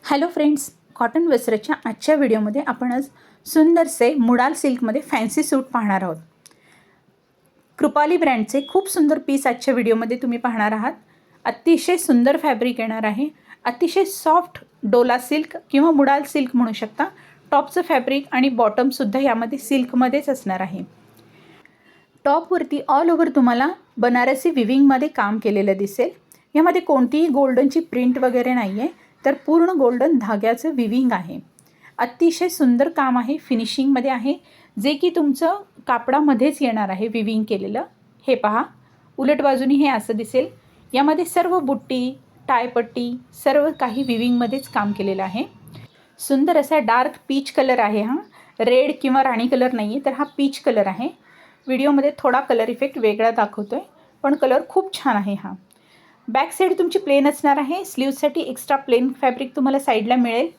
Hello friends, cotton वस्त्रच्या आजच्या व्हिडिओमध्ये आपण आज सुंदरसे मुडाल सिल्कमध्ये फॅन्सी सूट पाहणार आहोत। कृपाली ब्रँडचे खूप सुंदर पीस आजच्या व्हिडिओमध्ये तुम्ही पाहणार आहात। अतिशय सुंदर फॅब्रिक येणार आहे। अतिशय सॉफ्ट डोला सिल्क किंवा मुडाल सिल्क म्हणू शकता। टॉपचं फॅब्रिक आणि बॉटमसुद्धा यामध्ये सिल्कमध्येच असणार आहे। टॉपवरती ऑल ओव्हर तुम्हाला बनारसी विविंगमध्ये काम केलेलं दिसेल। यामध्ये कोणतीही गोल्डनची प्रिंट वगैरे नाही आहे, तर पूर्ण गोल्डन धाग्याचं विविंग आहे। अतिशय सुंदर काम आहे, फिनिशिंगमध्ये आहे, जे की तुमचं कापडामध्येच येणार आहे विविंग केलेलं। हे पहा, उलट बाजूनी हे असं दिसेल। यामध्ये सर्व बुट्टी, टायपट्टी सर्व काही विविंगमध्येच काम केलेलं आहे। सुंदर असा डार्क पीच कलर आहे। हा रेड किंवा राणी कलर नाही आहे, तर हा पीच कलर आहे। व्हिडिओमध्ये थोडा कलर इफेक्ट वेगळा दाखवतोय, पण कलर खूप छान आहे। हा बॅक साईड तुमची प्लेन असणार आहे। स्लीव्जसाठी एक्स्ट्रा प्लेन फॅब्रिक तुम्हाला साईडला मिळेल।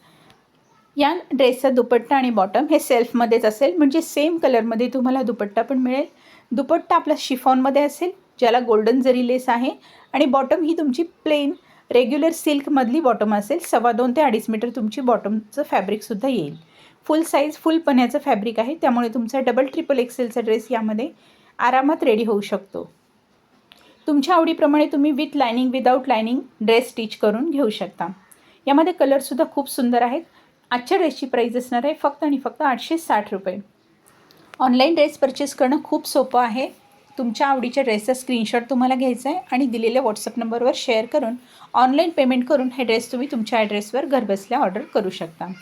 या ड्रेसचा दुपट्टा आणि बॉटम हे सेल्फमध्येच असेल, म्हणजे सेम कलरमध्ये तुम्हाला दुपट्टा पण मिळेल। दुपट्टा आपला शिफॉनमध्ये असेल, ज्याला गोल्डन जरी लेस आहे, आणि बॉटम ही तुमची प्लेन रेग्युलर सिल्कमधली बॉटम असेल। 2.25 ते 2.5 मीटर तुमची बॉटमचं फॅब्रिकसुद्धा येईल। फुल साईज फुल पण्याचं फॅब्रिक आहे, त्यामुळे तुमचा डबल ट्रिपल एक्सेलचा ड्रेस यामध्ये आरामात रेडी होऊ शकतो। तुमच्या आवडीप्रमाणे तुम्ही with lining without lining dress stitch करून घेऊ शकता। यामध्ये कलरसुद्धा खूप सुंदर आहेत। आजच्या ड्रेसची प्राईस असणार आहे फक्त आणि फक्त 860 रुपये। ऑनलाईन ड्रेस परचेस करणं खूप सोपं आहे। तुमच्या आवडीच्या ड्रेसचा स्क्रीनशॉट तुम्हाला घ्यायचा आहे आणि दिलेल्या व्हॉट्सअप नंबरवर शेअर करून ऑनलाईन पेमेंट करून हे ड्रेस तुम्ही तुमच्या ॲड्रेसवर घरबसल्या ऑर्डर करू शकता।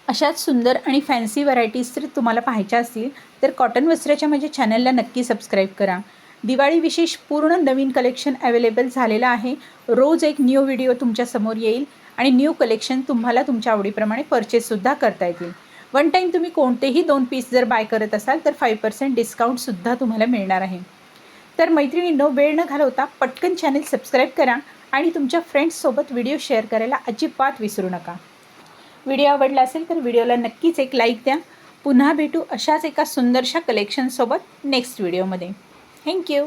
अशाच सुंदर आणि फॅन्सी व्हरायटीज जर तुम्हाला पाहायच्या असतील तर कॉटन वस्त्राच्या माझ्या चॅनलला नक्की सबस्क्राईब करा। दिवाळी विशेष पूर्ण नवीन कलेक्शन अवेलेबल झालेलं आहे। रोज एक न्यू व्हिडिओ तुमच्यासमोर येईल आणि न्यू कलेक्शन तुम्हाला तुमच्या आवडीप्रमाणे परचेससुद्धा करता येतील। वन टाईम तुम्ही कोणतेही 2 पीस जर बाय करत असाल तर 5% डिस्काउंटसुद्धा तुम्हाला मिळणार आहे। तर मैत्रिणींनो, वेळ न घालवता पटकन चॅनल सबस्क्राईब करा आणि तुमच्या फ्रेंड्ससोबत व्हिडिओ शेअर करायला अजिबात विसरू नका। व्हिडिओ आवडला असेल तर व्हिडिओला नक्कीच एक लाईक द्या। पुन्हा भेटू अशाच एका सुंदरशा कलेक्शनसोबत नेक्स्ट व्हिडिओमध्ये। थँक्यू।